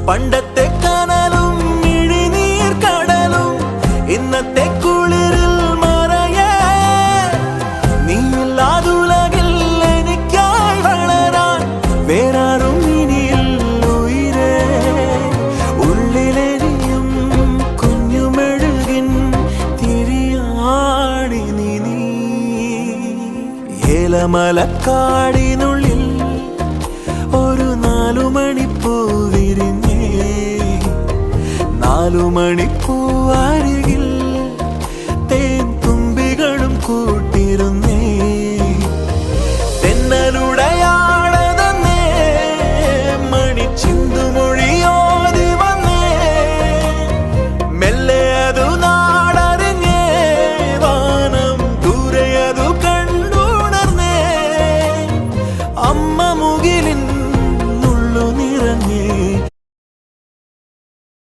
പണ്ടത്തെ കനലും ഇഴിനീർ കടലും ഇന്നത്തെ കുളിരിൽ മറയേ നീയില്ലാതുലകിൽ എനിക്കായി വളരാൻ വേറാരും ഇനിയില്ല ഉയിരേ ഉള്ളിലെരിയും കുഞ്ഞുമെഴുകിൻ തിരിയാണി നീ ഏലമലക്കാടിനുള്ളിൽ ഒരു 4 മണിപ്പൂ വിരിഞ്ഞേ 4 മണിപ്പൂ അരികിൽ